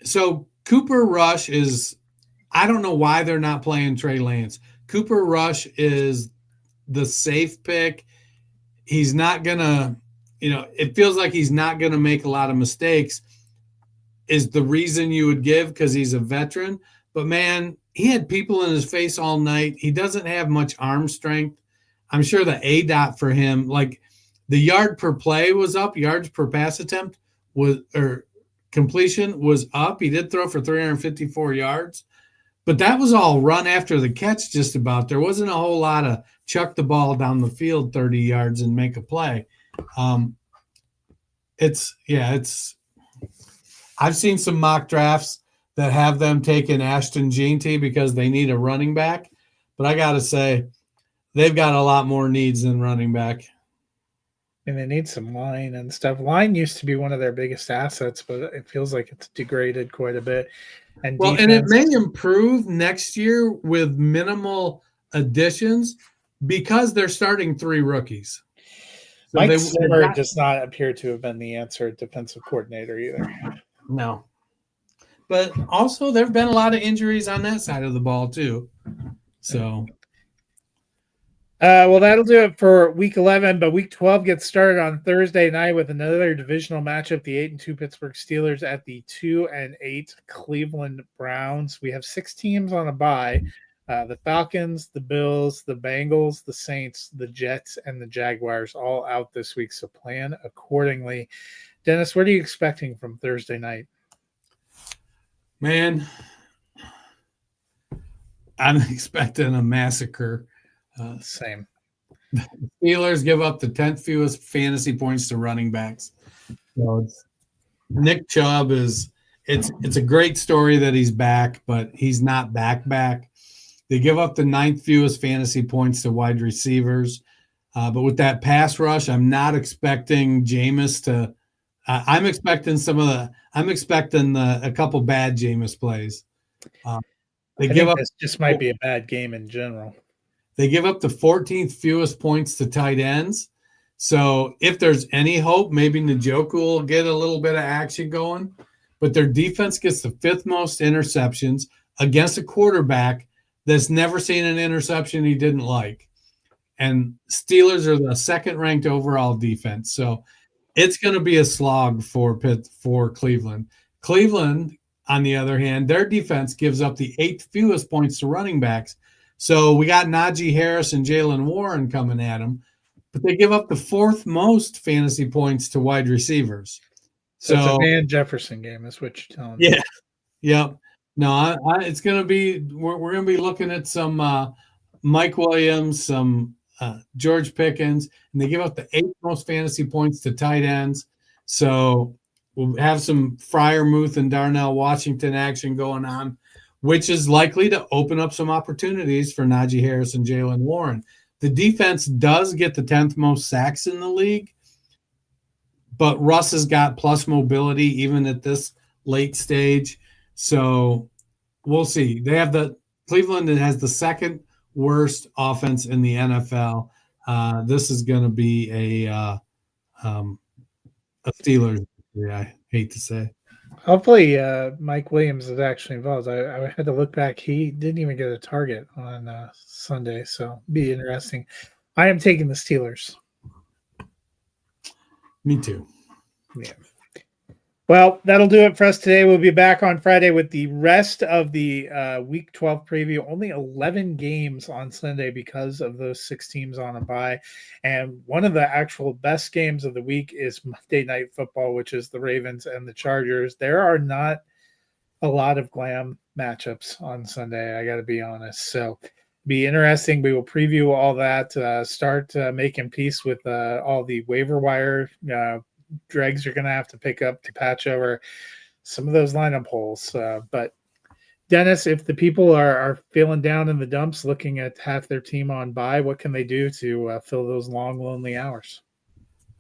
Speaker 3: So Cooper Rush is, I don't know why they're not playing Trey Lance. Cooper Rush is the safe pick. He's not going to, it feels like he's not going to make a lot of mistakes is the reason you would give because he's a veteran. But, man, he had people in his face all night. He doesn't have much arm strength. I'm sure the ADOT for him, like the yard per play was up, yards per pass attempt completion was up. He did throw for 354 yards, but that was all run after the catch just about. There wasn't a whole lot of chuck the ball down the field 30 yards and make a play. I've seen some mock drafts that have them taking Ashton Jeanty because they need a running back, but I got to say they've got a lot more needs than running back.
Speaker 2: And they need some line and stuff. Line used to be one of their biggest assets, but it feels like it's degraded quite a bit. And
Speaker 3: it may improve next year with minimal additions because they're starting 3 rookies.
Speaker 2: So Mike Zimmer does not appear to have been the answer at defensive coordinator either.
Speaker 3: No. But also there have been a lot of injuries on that side of the ball too. So
Speaker 2: Well, that'll do it for week 11, but week 12 gets started on Thursday night with another divisional matchup. The 8-2 Pittsburgh Steelers at the 2-8 Cleveland Browns. We have 6 teams on a bye. The Falcons, the Bills, the Bengals, the Saints, the Jets, and the Jaguars all out this week. So plan accordingly. Dennis, what are you expecting from Thursday night?
Speaker 3: Man, I'm expecting a massacre.
Speaker 2: Same.
Speaker 3: Steelers give up the 10th fewest fantasy points to running backs. So Nick Chubb it's a great story that he's back, but he's not back. They give up the 9th fewest fantasy points to wide receivers. But with that pass rush, I'm not expecting Jameis to I'm expecting a couple bad Jameis plays.
Speaker 2: This just might be a bad game in general.
Speaker 3: They give up the 14th fewest points to tight ends. So if there's any hope, maybe Njoku will get a little bit of action going. But their defense gets the 5th most interceptions against a quarterback that's never seen an interception he didn't like. And Steelers are the 2nd-ranked overall defense. So it's going to be a slog for Cleveland. Cleveland, on the other hand, their defense gives up the 8th fewest points to running backs. So we got Najee Harris and Jaylen Warren coming at them, but they give up the 4th most fantasy points to wide receivers.
Speaker 2: So it's a Van Jefferson game, is what you're telling me.
Speaker 3: Yeah. Yep. No, it's going to be we're going to be looking at some Mike Williams, some George Pickens, and they give up the 8th most fantasy points to tight ends. So we'll have some Freiermuth and Darnell Washington action going on, which is likely to open up some opportunities for Najee Harris and Jaylen Warren. The defense does get the 10th most sacks in the league, but Russ has got plus mobility even at this late stage. So we'll see. Cleveland has the 2nd worst offense in the NFL. This is going to be a Steelers. I hate to say.
Speaker 2: Hopefully, Mike Williams is actually involved. I had to look back. He didn't even get a target on Sunday, so be interesting. I am taking the Steelers.
Speaker 3: Me too.
Speaker 2: Yeah. Well, that'll do it for us today. We'll be back on Friday with the rest of the Week 12 preview. Only 11 games on Sunday because of those 6 teams on a bye. And one of the actual best games of the week is Monday Night Football, which is the Ravens and the Chargers. There are not a lot of glam matchups on Sunday, I got to be honest. So be interesting. We will preview all that, start making peace with all the waiver wire dregs you're going to have to pick up to patch over some of those lineup holes. But Dennis, if the people are feeling down in the dumps, looking at half their team on bye, what can they do to fill those long, lonely hours?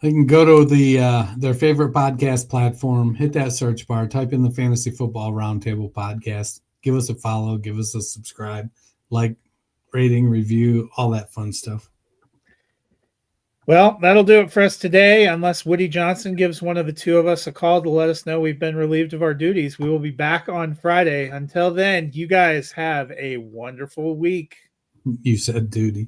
Speaker 3: They can go to their favorite podcast platform, hit that search bar, type in the Fantasy Football Roundtable podcast, give us a follow, give us a subscribe, like, rating, review, all that fun stuff.
Speaker 2: Well, that'll do it for us today. Unless Woody Johnson gives one of the two of us a call to let us know we've been relieved of our duties, we will be back on Friday. Until then, you guys have a wonderful week.
Speaker 3: You said duty.